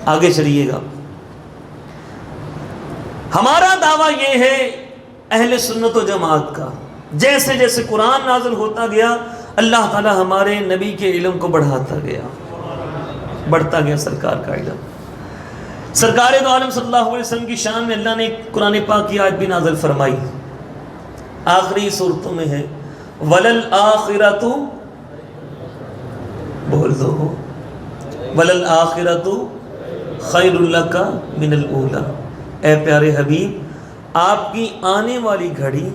آگے چلیے گا. ہمارا دعویٰ یہ ہے اہل سنت و جماعت کا، جیسے جیسے قرآن نازل ہوتا گیا اللہ تعالی ہمارے نبی کے علم کو بڑھاتا گیا، بڑھتا گیا سرکار کا علم. سرکار دو عالم صلی اللہ علیہ وسلم کی شان میں اللہ نے قرآن پاک کی آیت بھی نازل فرمائی، آخری صورتوں میں ہے وَلَلْآخِرَةُ، بول دو وَلَلْآخِرَةُ خَيْرٌ لَكَ مِنَ الْأُولَى. اے پیارے حبیب آپ کی آنے والی گھڑی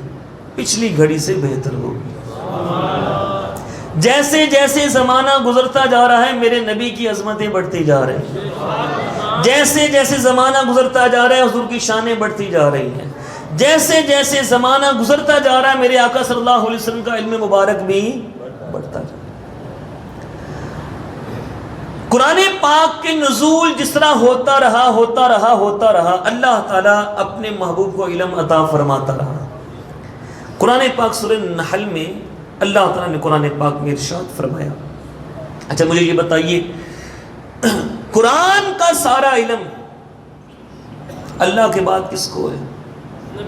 پچھلی گھڑی سے بہتر ہوگی. جیسے جیسے زمانہ گزرتا جا رہا ہے میرے نبی کی عظمتیں بڑھتی جا رہی ہیں، جیسے جیسے زمانہ گزرتا جا رہا ہے حضور کی شانیں بڑھتی جا رہی ہیں، جیسے جیسے زمانہ گزرتا جا رہا ہے میرے آقا صلی اللہ علیہ وسلم کا علم مبارک بھی بڑھتا جا رہا ہے. قرآن پاک کے نزول جس طرح ہوتا رہا اللہ تعالیٰ اپنے محبوب کو علم عطا فرماتا رہا. قرآن پاک سورہ نحل میں اللہ تعالیٰ نے قرآن پاک میں ارشاد فرمایا. اچھا مجھے یہ بتائیے قرآن کا سارا علم اللہ کے بعد کس کو ہے؟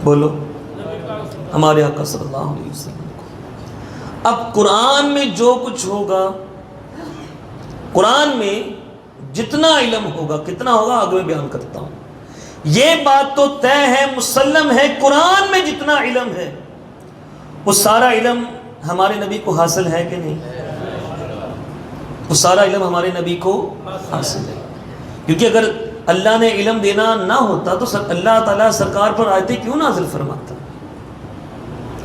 بولو ہمارے آقا صلی اللہ علیہ وسلم کو. اب قرآن میں جو کچھ ہوگا، قرآن میں جتنا علم ہوگا کتنا ہوگا آگے میں بیان کرتا ہوں. یہ بات تو طے ہے، مسلم ہے، قرآن میں جتنا علم ہے وہ سارا علم ہمارے نبی کو حاصل ہے کہ نہیں؟ وہ سارا علم ہمارے نبی کو حاصل ہے. کیونکہ اگر اللہ نے علم دینا نہ ہوتا تو اللہ تعالیٰ سرکار پر آیتیں کیوں نازل فرماتا؟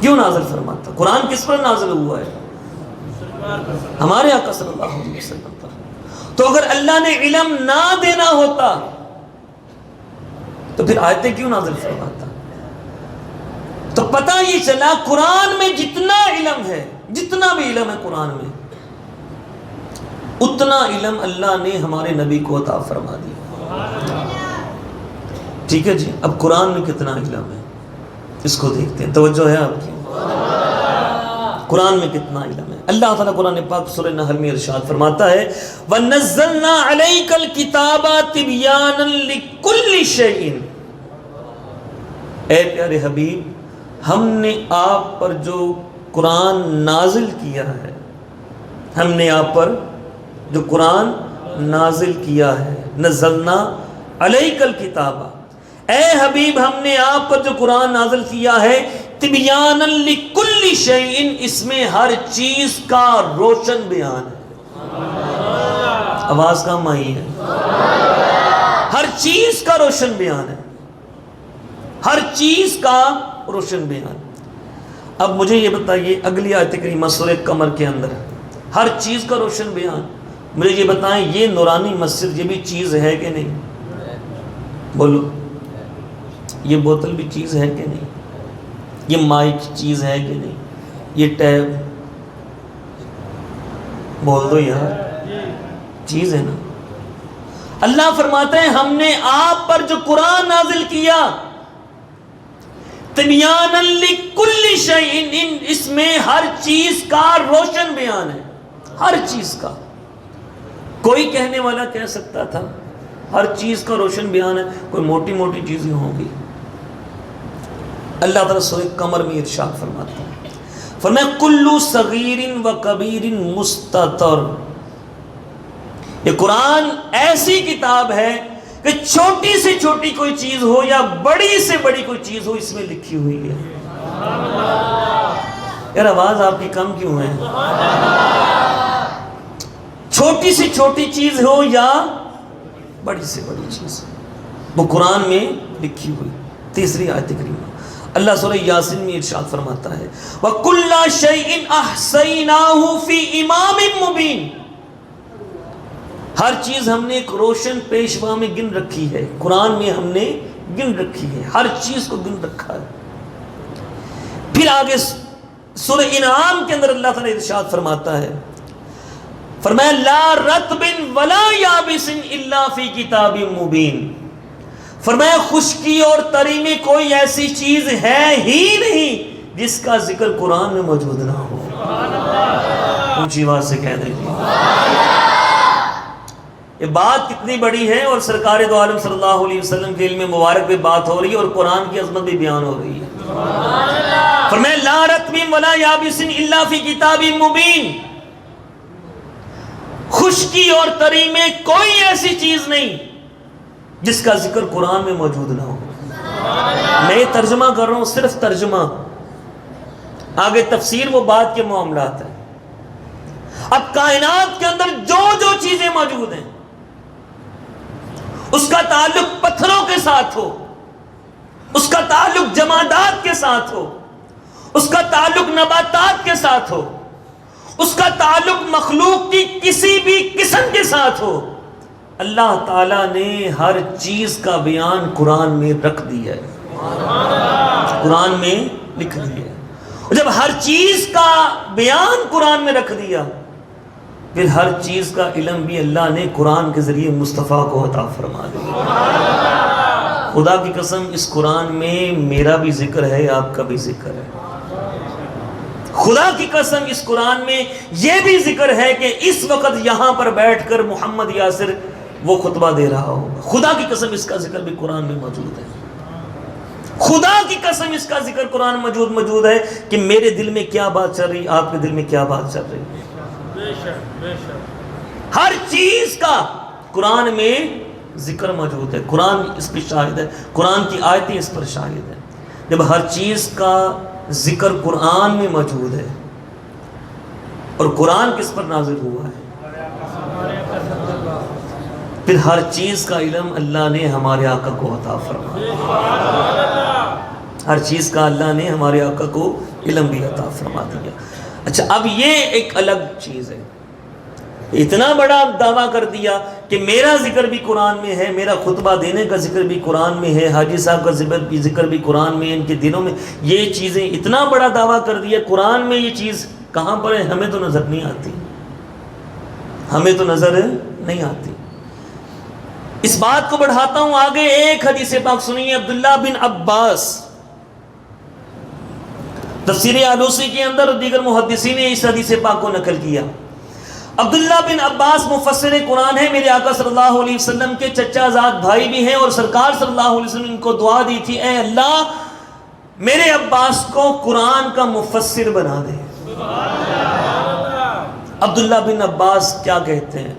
کیوں نازل فرماتا؟ قرآن کس پر نازل ہوا ہے؟ ہمارے آقا صلی اللہ علیہ وسلم پر. تو اگر اللہ نے علم نہ دینا ہوتا تو پھر آیتیں کیوں نازل فرماتا؟ تو پتہ یہ چلا قرآن میں جتنا علم ہے، جتنا بھی علم ہے قرآن میں، اتنا علم اللہ نے ہمارے نبی کو عطا فرما دیا. ٹھیک ہے جی. اب قرآن میں کتنا علم ہے اس کو دیکھتے ہیں. توجہ ہے آپ کی؟ قرآن میں کتنا علم ہے. اللہ تعالیٰ قرآن پاک سورہ نحل میں ارشاد فرماتا ہے وَنَزَّلْنَا عَلَيْكَ الْكِتَابَ تِبْيَانًا لِكُلِّ شَيْءٍ. اے پیارے حبیب ہم نے آپ پر جو قرآن نازل کیا ہے، ہم نے آپ پر جو قرآن نازل کیا ہے، نزلنا علیک الکتاب، اے حبیب ہم نے آپ پر جو قرآن نازل کیا ہے تبیانا لکل شیء، اس میں ہر چیز کا روشن بیان ہے. آواز کم آئی ہے؟ ہر چیز کا روشن بیان ہے، ہر چیز کا روشن بیان. اب مجھے یہ بتائیے اگلی آیت کریمہ سورہ قمر کے اندر ہر چیز کا روشن بیان. مجھے یہ بتائیں یہ نورانی مسجد یہ بھی چیز ہے کہ نہیں؟ بولو یہ بوتل بھی چیز ہے کہ نہیں؟ یہ مائک چیز ہے کہ نہیں؟ یہ ٹیب بول دو یار چیز ہے نا. اللہ فرماتے ہیں ہم نے آپ پر جو قرآن نازل کیا تبیانا لکل شیء، اس میں ہر چیز کا روشن بیان ہے، ہر چیز کا. کوئی کہنے والا کہہ سکتا تھا ہر چیز کا روشن بیان ہے، کوئی موٹی موٹی چیزیں ہوں گی. اللہ تعالیٰ سورہ قمر میں ارشاد فرماتا ہے فرمایا کلُّ صغیر و کبیر مستطر. یہ قرآن ایسی کتاب ہے کہ چھوٹی سے چھوٹی کوئی چیز ہو یا بڑی سے بڑی کوئی چیز ہو اس میں لکھی ہوئی ہے. یار آواز آپ کی کم کیوں ہے؟ چھوٹی سے چھوٹی چیز ہو یا بڑی سے بڑی چیز وہ قرآن میں لکھی ہوئی. تیسری آیت کریمہ اللہ سورہ یاسین میں ارشاد فرماتا ہے وَكُلَّ شَيْءٍ أَحْصَيْنَاهُ فِي إِمَامٍ مُبِينٍ. ہر چیز ہم نے ایک روشن پیشوا میں گن رکھی ہے، قرآن میں ہم نے گن رکھی ہے، ہر چیز کو گن رکھا ہے. پھر آگے سورہ انعام کے اندر اللہ تعالیٰ ارشاد فرماتا ہے فرمایا لا رطب ولا یابس الا فی کتاب مبین. فرمایا خشکی اور تری میں کوئی ایسی چیز ہے ہی نہیں جس کا ذکر قرآن میں موجود نہ ہو. اونچی آواز سے کہہ دیں. یہ بات کتنی بڑی ہے، اور سرکار دو عالم صلی اللہ علیہ وسلم کے علم مبارک پہ بات ہو رہی ہے اور قرآن کی عظمت بھی بیان ہو رہی ہے۔ فرمایا لا رطب ولا یابس الا فی کتاب مبین، خشکی اور تری میں کوئی ایسی چیز نہیں جس کا ذکر قرآن میں موجود نہ ہو۔ میں یہ ترجمہ کر رہا ہوں، صرف ترجمہ، آگے تفسیر وہ بات کے معاملات ہیں۔ اب کائنات کے اندر جو جو چیزیں موجود ہیں اس کا تعلق پتھروں کے ساتھ ہو، اس کا تعلق جمادات کے ساتھ ہو، اس کا تعلق نباتات کے ساتھ ہو، اس کا تعلق مخلوق کی کسی بھی قسم کے ساتھ ہو، اللہ تعالیٰ نے ہر چیز کا بیان قرآن میں رکھ دیا ہے، قرآن میں لکھ دیا ہے۔ اور جب ہر چیز کا بیان قرآن میں رکھ دیا، پھر ہر چیز کا علم بھی اللہ نے قرآن کے ذریعے مصطفیٰ کو عطا فرما دیا۔ خدا کی قسم اس قرآن میں میرا بھی ذکر ہے، آپ کا بھی ذکر ہے۔ خدا کی قسم اس قرآن میں یہ بھی ذکر ہے کہ اس وقت یہاں پر بیٹھ کر محمد یاسر وہ خطبہ دے رہا ہوگا۔ خدا کی قسم اس کا ذکر بھی قرآن میں موجود ہے۔ خدا کی قسم اس کا ذکر قرآن موجود ہے کہ میرے دل میں کیا بات چل رہی، آپ کے دل میں کیا بات چل رہی ہے۔ ہر چیز کا قرآن میں ذکر موجود ہے، قرآن اس پر شاہد ہے، قرآن کی آیتیں اس پر شاہد ہیں۔ جب ہر چیز کا ذکر قرآن میں موجود ہے، اور قرآن کس پر نازل ہوا ہے، پھر ہر چیز کا علم اللہ نے ہمارے آقا کو عطا فرمایا، ہر چیز کا اللہ نے ہمارے آقا کو علم بھی عطا فرما دیا۔ اچھا، اب یہ ایک الگ چیز ہے، اتنا بڑا دعویٰ کر دیا کہ میرا ذکر بھی قرآن میں ہے، میرا خطبہ دینے کا ذکر بھی قرآن میں ہے، حاجی صاحب کا ذکر بھی قرآن میں ہے، ان کے دنوں میں یہ چیزیں، اتنا بڑا دعویٰ کر دیا قرآن میں، یہ چیز کہاں پر ہے؟ ہمیں تو نظر نہیں آتی، ہمیں تو نظر نہیں آتی۔ اس بات کو بڑھاتا ہوں آگے، ایک حدیث پاک سنیے، عبداللہ بن عباس، تفسیر آلوسی کے اندر دیگر محدثین نے اس حدیث پاک کو نقل کیا۔ عبداللہ بن عباس مفسر قرآن ہے، میرے آقا صلی اللہ علیہ وسلم کے چچا زاد بھائی بھی ہیں، اور سرکار صلی اللہ علیہ وسلم نے ان کو دعا دی تھی، اے اللہ میرے عباس کو قرآن کا مفسر بنا دے۔ عبداللہ بن عباس کیا کہتے ہیں؟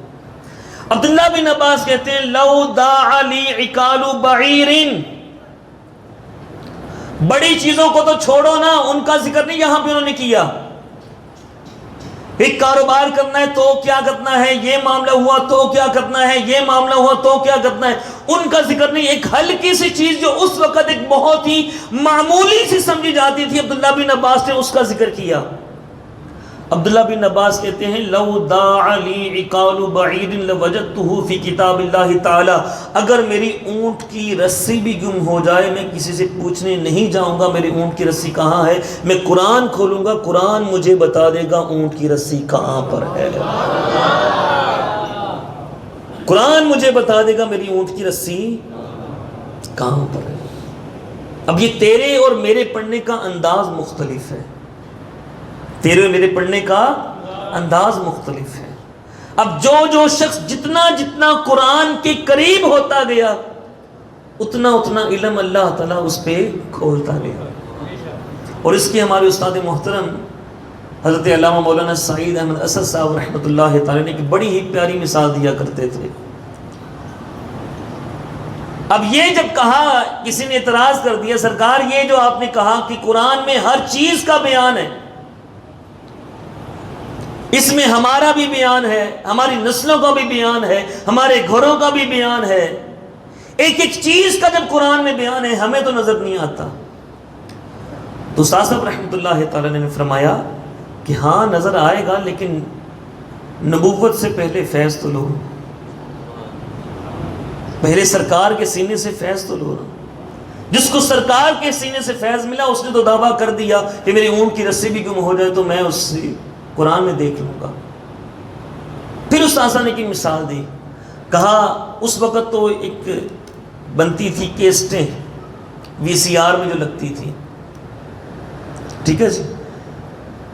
عبداللہ بن عباس کہتے ہیں لو داع لی عکال بعیر، بڑی چیزوں کو تو چھوڑو نا، ان کا ذکر نہیں یہاں پہ انہوں نے کیا۔ ایک کاروبار کرنا ہے تو کیا کرنا ہے، یہ معاملہ ہوا تو کیا کرنا ہے، یہ معاملہ ہوا تو کیا کرنا ہے، ان کا ذکر نہیں۔ ایک ہلکی سی چیز جو اس وقت ایک بہت ہی معمولی سی سمجھی جاتی تھی، عبداللہ بن عباس نے اس کا ذکر کیا۔ عبداللہ بن عباس کہتے ہیں لو داع لی عقال بعید لوجدتہ فی کتاب اللہ تعالی، اگر میری اونٹ کی رسی بھی گم ہو جائے، میں کسی سے پوچھنے نہیں جاؤں گا میری اونٹ کی رسی کہاں ہے، میں قرآن کھولوں گا، قرآن مجھے بتا دے گا اونٹ کی رسی کہاں پر ہے، قرآن مجھے بتا دے گا میری اونٹ کی رسی کہاں پر ہے۔ اب یہ تیرے اور میرے پڑھنے کا انداز مختلف ہے، تیرے اور میرے پڑھنے کا انداز مختلف ہے۔ اب جو شخص جتنا قرآن کے قریب ہوتا گیا، اتنا علم اللہ تعالیٰ اس پہ کھولتا گیا۔ اور اس کی ہمارے استاد محترم حضرت علامہ مولانا سعید احمد اسد صاحب رحمۃ اللہ تعالیٰ نے ایک بڑی ہی پیاری مثال دیا کرتے تھے۔ اب یہ جب کہا، کسی نے اعتراض کر دیا، سرکار یہ جو آپ نے کہا کہ قرآن میں ہر چیز کا بیان ہے، اس میں ہمارا بھی بیان ہے، ہماری نسلوں کا بھی بیان ہے، ہمارے گھروں کا بھی بیان ہے، ایک ایک چیز کا جب قرآن میں بیان ہے، ہمیں تو نظر نہیں آتا۔ تو استاد صاحب رحمۃ اللہ تعالی نے فرمایا کہ ہاں نظر آئے گا، لیکن نبوت سے پہلے فیض تو لو، پہلے سرکار کے سینے سے فیض تو لو نا۔ جس کو سرکار کے سینے سے فیض ملا، اس نے تو دعویٰ کر دیا کہ میری اونٹ کی رسی بھی گم ہو جائے تو میں اس سے قرآن میں دیکھ لوں گا۔ پھر اس آسا نے کی مثال دی، کہا اس وقت تو ایک بنتی تھی کیسٹیں VCR میں جو لگتی تھی، ٹھیک ہے جی،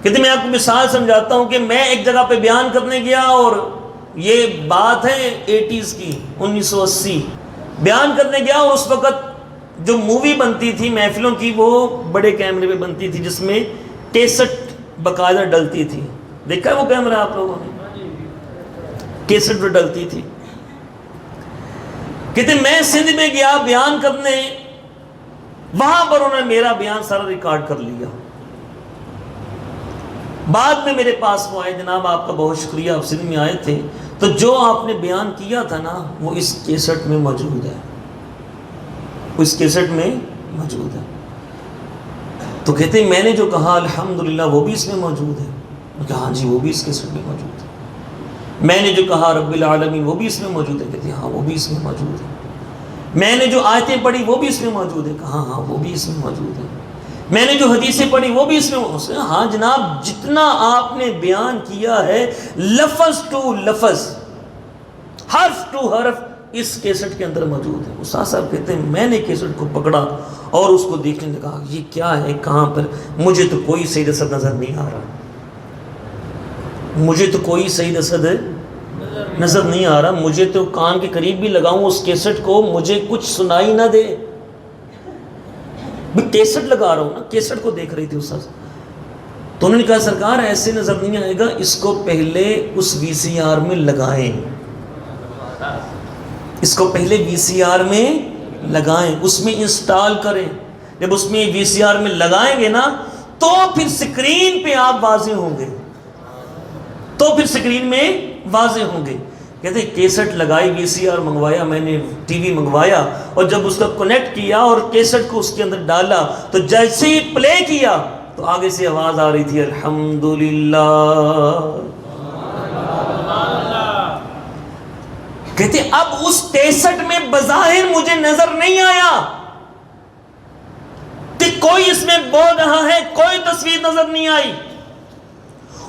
کہتے میں آپ کو مثال سمجھاتا ہوں کہ میں ایک جگہ پہ بیان کرنے گیا اور یہ بات ہے 80s کی، 1980 بیان کرنے گیا، اور اس وقت جو مووی بنتی تھی محفلوں کی وہ بڑے کیمرے پہ بنتی تھی جس میں کیسٹ باقاعدہ ڈلتی تھی. دیکھا ہے وہ کیمرہ آپ لوگوں نے؟ کیسٹ پہ ڈلتی تھی. کہتے میں سندھ میں گیا بیان کرنے، وہاں پر انہوں نے میرا بیان سارا ریکارڈ کر لیا. بعد میں میرے پاس وہ آئے، جناب آپ کا بہت شکریہ، آپ سندھ میں آئے تھے تو جو آپ نے بیان کیا تھا نا وہ اس کیسٹ میں موجود ہے، اس کیسٹ میں موجود ہے. تو کہتے ہیں میں نے جو کہا الحمدللہ وہ بھی اس میں موجود ہے. میں کہا ہاں جی وہ بھی اس کیسٹ میں موجود ہے. میں نے جو کہا رب العالمین وہ بھی اس میں موجود ہے. کہتے ہیں ہاں وہ بھی اس میں موجود ہے. میں نے جو آیتیں پڑھی وہ بھی اس میں موجود ہے. کہا ہاں وہ بھی اس میں موجود ہے. میں نے جو حدیثیں پڑھی وہ بھی اس میں موجود ہے. ہاں جناب جتنا آپ نے بیان کیا ہے لفظ ٹو لفظ، حرف ٹو حرف اس کیسٹ کے اندر موجود ہے. استاد صاحب کہتے ہیں میں نے کیسٹ کو پکڑا اور اس کو دیکھنے لگا، یہ کیا ہے کہاں پر؟ مجھے تو کوئی صحیح رسد نظر نہیں آ رہا، مجھے تو کوئی صحیح رسد نظر نہیں آ رہا. مجھے تو کان کے قریب بھی لگاؤں اس کیسٹ کو مجھے کچھ سنائی نہ دے. میں کیسٹ لگا رہا ہوں نا، کیسٹ کو دیکھ رہی تھی استاد. تو انہوں نے کہا سرکار ایسے نظر نہیں آئے گا، اس کو پہلے اس وی سی آر میں لگائیں، اس کو پہلے وی سی آر میں لگائیں، اس میں انسٹال کریں. جب اس میں وی سی آر میں لگائیں گے نا تو پھر سکرین پہ آپ واضح ہوں گے، تو پھر سکرین میں واضح ہوں گے. کہتے ہیں کیسٹ لگائی، وی سی آر منگوایا، میں نے ٹی وی منگوایا، اور جب اس کو کنیکٹ کیا اور کیسٹ کو اس کے اندر ڈالا تو جیسے ہی پلے کیا تو آگے سے آواز آ رہی تھی الحمدللہ. کہتے ہیں اب اس کیسٹ میں بظاہر مجھے نظر نہیں آیا کہ کوئی اس میں بول رہا ہے، کوئی تصویر نظر نہیں آئی.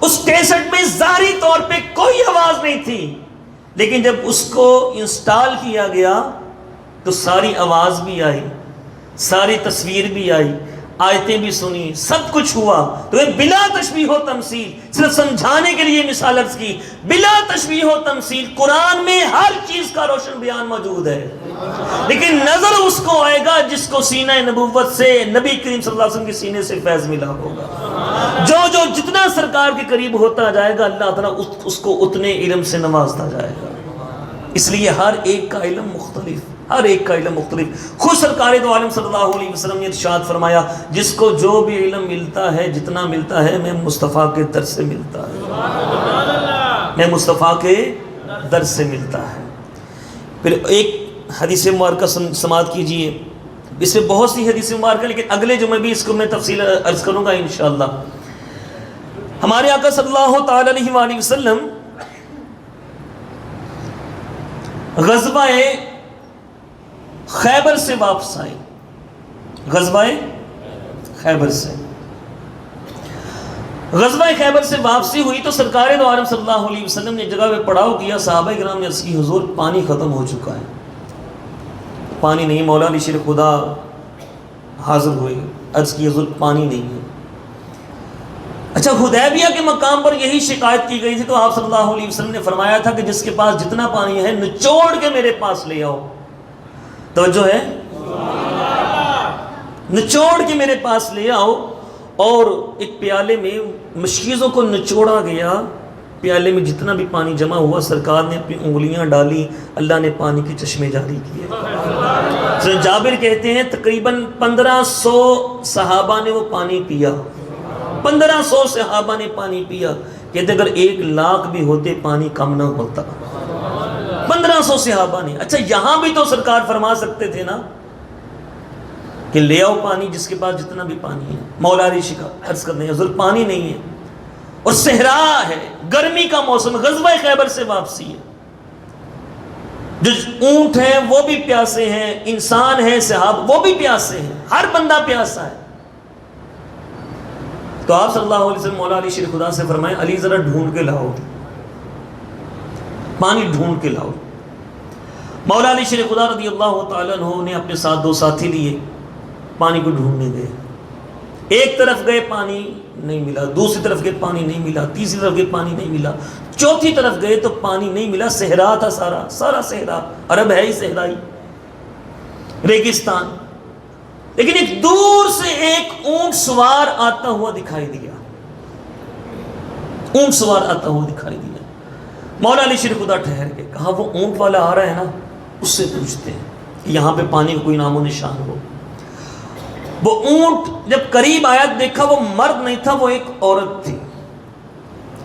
اس کیسٹ میں ظاہری طور پہ کوئی آواز نہیں تھی، لیکن جب اس کو انسٹال کیا گیا تو ساری آواز بھی آئی، ساری تصویر بھی آئی، آیتیں بھی سنی، سب کچھ ہوا. تو یہ بلا تشبیہ و تمثیل، صرف سمجھانے کے لیے مثال عرض کی، بلا تشبیہ و تمثیل قرآن میں ہر چیز کا روشن بیان موجود ہے. لیکن نظر اس کو آئے گا جس کو سینہ نبوت سے، نبی کریم صلی اللہ علیہ وسلم کے سینے سے فیض ملا ہوگا. جو جتنا سرکار کے قریب ہوتا جائے گا اللہ تعالیٰ اس کو اتنے علم سے نوازتا جائے گا. اس لیے ہر ایک کا علم مختلف، ہر ایک کا علم مختلف. خود سرکار دو عالم صلی اللہ علیہ وسلم نے ارشاد فرمایا جس کو جو بھی علم ملتا ہے، جتنا ملتا ہے، میں مصطفیٰ کے در سے ملتا ہے، میں مصطفیٰ کے در سے ملتا ہے. پھر ایک حدیث مبارکہ سماعت کیجئے. اس میں بہت سی حدیث مبارکہ، لیکن اگلے جمعے بھی اس کو میں تفصیل عرض کروں گا انشاءاللہ. ہمارے آقا صلی اللہ تعالی علیہ وآلہ وسلم غزوہ خیبر سے واپس آئے. غزوہ خیبر سے خیبر سے واپسی ہوئی تو سرکار دو عالم صلی اللہ علیہ وسلم نے جگہ پہ پڑاؤ کیا. صحابہ کرام نے عرض کی حضور پانی ختم ہو چکا ہے، پانی نہیں. مولا علی شیر خدا حاضر ہوئے، عرض کی حضور پانی نہیں ہے. اچھا حدیبیہ کے مقام پر یہی شکایت کی گئی تھی تو آپ صلی اللہ علیہ وسلم نے فرمایا تھا کہ جس کے پاس جتنا پانی ہے نچوڑ کے میرے پاس لے آؤ. توجہ ہے، نچوڑ کے میرے پاس لے آؤ. اور ایک پیالے میں مشکیزوں کو نچوڑا گیا، پیالے میں جتنا بھی پانی جمع ہوا سرکار نے اپنی انگلیاں ڈالی، اللہ نے پانی کے چشمے جاری کیے. جابر کہتے ہیں تقریباً 1500 صحابہ نے وہ پانی پیا، 1500 صحابہ نے پانی پیا. کہتے اگر 1 لاکھ بھی ہوتے پانی کم نہ ہوتا. 1500 صحابہ نے. اچھا یہاں بھی تو سرکار فرما سکتے تھے نا کہ لے آؤ پانی جس کے پاس جتنا بھی پانی ہے. مولا علی عرض کرتے ہیں حضور پانی نہیں ہے اور صحرا ہے، گرمی کا موسم، غزوہ خیبر سے واپسی ہے. جو اونٹ ہیں وہ بھی پیاسے ہیں، انسان ہیں صحابہ وہ بھی پیاسے ہیں، ہر بندہ پیاسا ہے. تو آپ صلی اللہ علیہ وسلم مولا علی شیر خدا سے فرمائے علی ذرا ڈھونڈ کے لاؤ، پانی ڈھونڈ کے لاؤ. مولا علی شیر خدا رضی اللہ تعالیٰ عنہ نے اپنے ساتھ 2 ساتھی لیے، پانی کو ڈھونڈنے گئے. ایک طرف گئے پانی نہیں ملا، دوسری طرف گئے پانی نہیں ملا، تیسری طرف گئے پانی نہیں ملا. چوتھی طرف گئے تو پانی نہیں ملا، صحرا تھا، سارا صحرا، عرب ہے ہی صحرائی، ریگستان. لیکن ایک دور سے ایک اونٹ سوار آتا ہوا دکھائی دیا، اونٹ سوار آتا ہوا دکھائی دیا. مولا علی شیر خدا ٹھہر کے کہا وہ اونٹ والا آ رہا ہے نا، اس سے پوچھتے ہیں کہ یہاں پہ پانی کا کوئی نام و نشان ہو. وہ اونٹ جب قریب آیا دیکھا وہ مرد نہیں تھا، وہ ایک عورت تھی،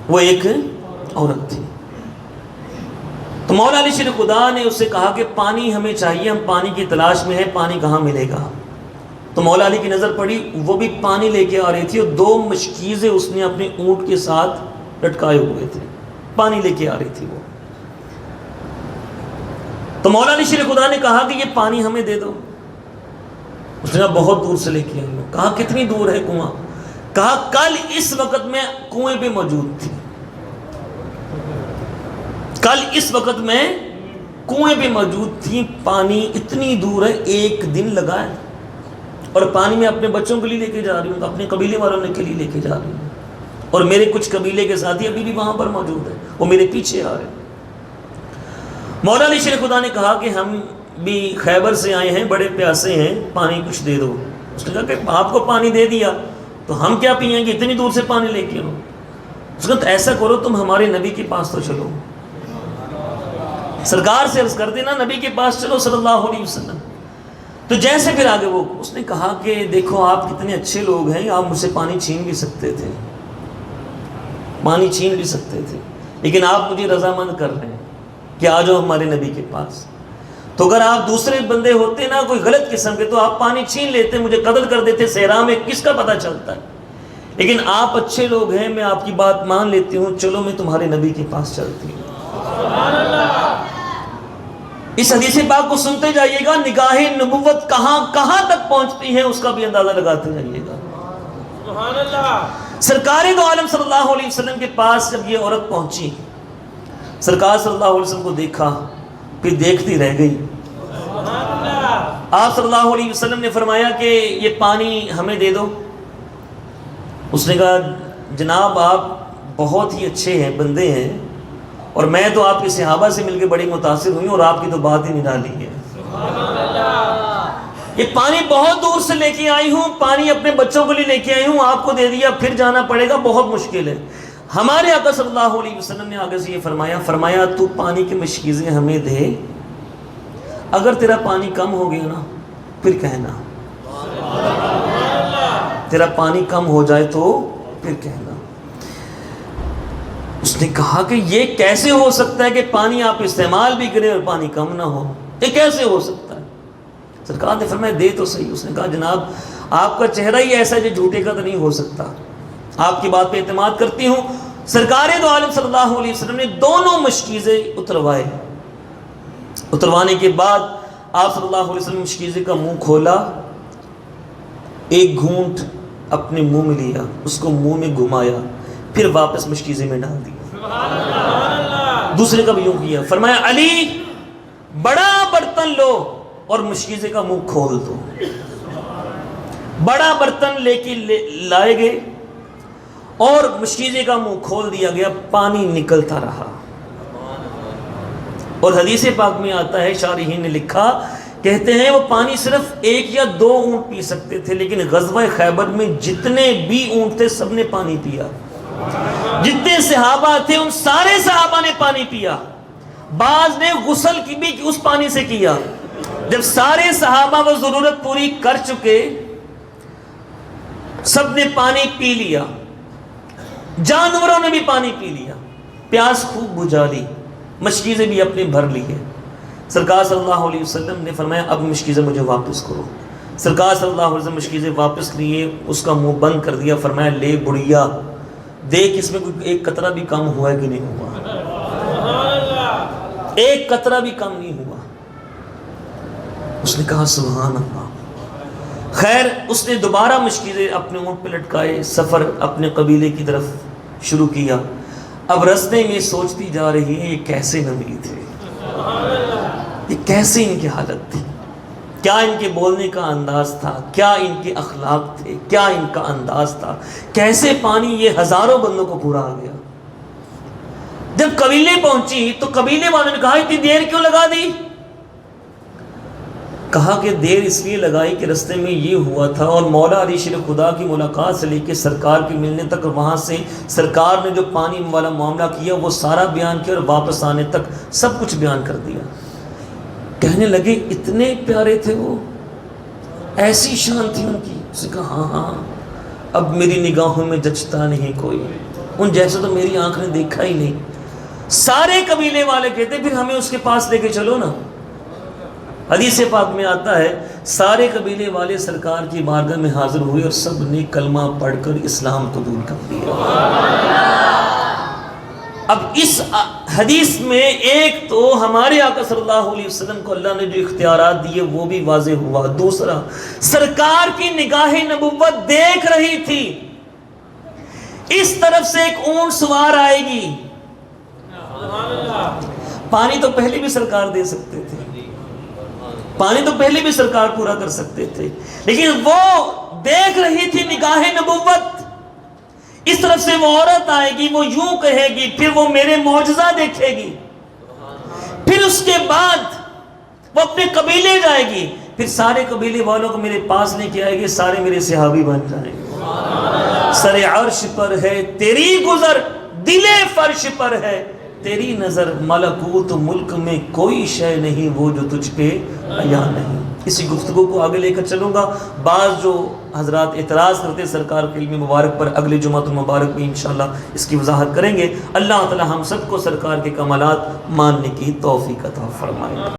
وہ ایک عورت تھی. تو مولا علی شیر خدا نے اس سے کہا کہ پانی ہمیں چاہیے، ہم پانی کی تلاش میں ہیں، پانی کہاں ملے گا. تو مولا علی کی نظر پڑی، وہ بھی پانی لے کے آ رہی تھی اور 2 مشکیزیں اس نے اپنے اونٹ کے ساتھ لٹکائے ہوئے تھے، پانی لے کے آ رہی تھی وہ. تو مولا علی شیر خدا نے کہا کہ یہ پانی ہمیں دے دو. اس نے کہا بہت دور سے لے کے آئی ہوں. کہا کتنی دور ہے کنواں؟ کہا کل اس وقت میں کنویں پہ موجود تھی، کل اس وقت میں کنویں پہ موجود تھی. پانی اتنی دور ہے، 1 دن لگا ہے، اور پانی میں اپنے بچوں کے لیے لے کے جا رہی ہوں، اپنے قبیلے والوں کے لیے لے کے جا رہی ہوں، اور میرے کچھ قبیلے کے ساتھی ابھی بھی وہاں پر موجود ہیں، وہ میرے پیچھے آ رہے ہیں. مولا علی شیر خدا نے کہا کہ ہم بھی خیبر سے آئے ہیں، بڑے پیاسے ہیں، پانی کچھ دے دو. اس نے کہا کہ آپ کو پانی دے دیا تو ہم کیا پئیں گے، اتنی دور سے پانی لے کے آؤ. اس نے کہا ایسا کرو تم ہمارے نبی کے پاس تو چلو، سرکار سے عرض کر دینا نبی کے پاس چلو صلی اللہ علیہ وسلم. تو جیسے پھر آگے وہ اس نے کہا کہ دیکھو آپ کتنے اچھے لوگ ہیں، آپ مجھ سے پانی چھین بھی سکتے تھے، پانی چھین بھی سکتے تھے، لیکن آپ مجھے رضامند کر رہے ہیں کہ آ جاؤ ہمارے نبی کے پاس. تو اگر آپ دوسرے بندے ہوتے نا کوئی غلط قسم کے تو آپ پانی چھین لیتے، مجھے قتل کر دیتے، صحرا میں کس کا پتہ چلتا ہے. لیکن آپ اچھے لوگ ہیں، میں آپ کی بات مان لیتی ہوں، چلو میں تمہارے نبی کے پاس چلتی ہوں. اس حدیث پاک کو سنتے جائیے گا، نگاہ نبوت کہاں کہاں تک پہنچتی ہے اس کا بھی اندازہ لگاتے جائیے گا. سبحان اللہ. سرکار دو عالم صلی اللہ علیہ وسلم کے پاس جب یہ عورت پہنچی، سرکار صلی اللہ علیہ وسلم کو دیکھا، پھر دیکھتی رہ گئی. آپ صلی اللہ علیہ وسلم نے فرمایا کہ یہ پانی ہمیں دے دو. اس نے کہا جناب آپ بہت ہی اچھے ہیں، بندے ہیں، اور میں تو آپ کے صحابہ سے مل کے بڑی متاثر ہوئی اور آپ کی تو بات ہی نرالی ہے. یہ پانی بہت دور سے لے کے آئی ہوں، پانی اپنے بچوں کے لیے لے کے آئی ہوں، آپ کو دے دیا، پھر جانا پڑے گا، بہت مشکل ہے. ہمارے آقا صلی اللہ علیہ وسلم نے آگے سے یہ فرمایا تو پانی کی مشکیزیں ہمیں دے، اگر تیرا پانی کم ہو گیا نا پھر کہنا، تیرا پانی کم ہو جائے تو پھر کہنا. اس نے کہا کہ یہ کیسے ہو سکتا ہے کہ پانی آپ استعمال بھی کریں اور پانی کم نہ ہو، یہ کیسے ہو سکتا ہے. سرکار نے فرمایا دے تو صحیح. اس نے کہا جناب آپ کا چہرہ ہی ایسا ہے جو جھوٹے کا تو نہیں ہو سکتا، آپ کی بات پہ اعتماد کرتی ہوں. سرکار دو عالم صلی اللہ علیہ وسلم نے دونوں مشکیزیں اتروائے. اتروانے کے بعد آپ صلی اللہ علیہ وسلم مشکیزے کا منہ کھولا، ایک گھونٹ اپنے منہ میں لیا، اس کو منہ میں گھمایا، پھر واپس مشکیزے میں ڈال دیا. دوسرے کا بھی یوں کیا. فرمایا علی بڑا برتن لو اور مشکیزے کا منہ کھول دو. بڑا برتن لے کے لائے گئے اور مشکیزے کا منہ کھول دیا گیا، پانی نکلتا رہا. اور حدیث پاک میں آتا ہے، شارحین نے لکھا، کہتے ہیں وہ پانی صرف 1 یا 2 اونٹ پی سکتے تھے، لیکن غزوہ خیبر میں جتنے بھی اونٹ تھے سب نے پانی پیا. جتنے صحابہ تھے ان سارے صحابہ نے پانی پیا. بعض نے غسل کی بھی اس پانی سے کیا. جب سارے صحابہ وہ ضرورت پوری کر چکے، سب نے پانی پی لیا، جانوروں نے بھی پانی پی لیا، پیاس خوب بجھا لی، مشکیزیں بھی اپنے بھر لی ہے. سرکار صلی اللہ علیہ وسلم نے فرمایا اب مشکیزیں مجھے واپس کرو. سرکار صلی اللہ علیہ وسلم مشکیزیں واپس لیے، اس کا منہ بند کر دیا. فرمایا لے بڑھیا، دیکھ اس میں کوئی ایک قطرہ بھی کم ہوا ہے کہ نہیں ہوا، ایک قطرہ بھی کم نہیں ہوا. اس نے کہا سبحان اللہ. خیر اس نے دوبارہ مشکیزیں اپنے اونٹ پہ لٹکائے، سفر اپنے قبیلے کی طرف شروع کیا. اب رستے میں سوچتی جا رہی ہے یہ کیسے نبی تھے، یہ کیسے ان کی حالت تھی، کیا ان کے بولنے کا انداز تھا، کیا ان کے اخلاق تھے، کیا ان کا انداز تھا، کیسے پانی یہ ہزاروں بندوں کو پورا آ گیا. جب قبیلے پہنچی تو قبیلے والوں نے کہا اتنی دیر کیوں لگا دی؟ کہا کہ دیر اس لیے لگائی کہ رستے میں یہ ہوا تھا، اور مولا علی شیر خدا کی ملاقات سے لے کے سرکار کے ملنے تک، وہاں سے سرکار نے جو پانی والا معاملہ کیا وہ سارا بیان کیا، اور واپس آنے تک سب کچھ بیان کر دیا۔ کہنے لگے اتنے پیارے تھے وہ، ایسی شان تھی ان کی۔ اس نے کہا ہاں اب میری نگاہوں میں جچتا نہیں کوئی، ان جیسے تو میری آنکھ نے دیکھا ہی نہیں۔ سارے قبیلے والے کہتے پھر ہمیں اس کے پاس لے کے چلو نا۔ حدیث پاک میں آتا ہے سارے قبیلے والے سرکار کی بارگاہ میں حاضر ہوئے اور سب نے کلمہ پڑھ کر اسلام قبول کر لیا۔ اب اس حدیث میں ایک تو ہمارے آقا صلی اللہ علیہ وسلم کو اللہ نے جو اختیارات دیے وہ بھی واضح ہوا، دوسرا سرکار کی نگاہ نبوت دیکھ رہی تھی اس طرف سے ایک اونٹ سوار آئے گی۔ پانی تو پہلے بھی سرکار دے سکتے تھے، پانی تو پہلے بھی سرکار پورا کر سکتے تھے، لیکن وہ دیکھ رہی تھی نگاہ نبوت۔ اس طرف سے وہ عورت آئے گی، وہ یوں کہے گی، پھر وہ میرے معجزہ دیکھے گی، پھر اس کے بعد وہ اپنے قبیلے جائے گی، پھر سارے قبیلے والوں کو میرے پاس لے کے آئے گی، سارے میرے صحابی بن جائیں گے۔ سر عرش پر ہے تیری گزر، دل فرش پر ہے تیری نظر، ملکوت ملک میں کوئی شے نہیں وہ جو تجھ پہ عیاں نہیں۔ اسی گفتگو کو آگے لے کر چلوں گا۔ بعض جو حضرات اعتراض کرتے سرکار کے علم مبارک پر، اگلے جمعہ المبارک میں انشاءاللہ اس کی وضاحت کریں گے۔ اللہ تعالی ہم سب کو سرکار کے کمالات ماننے کی توفیق عطا فرمائے۔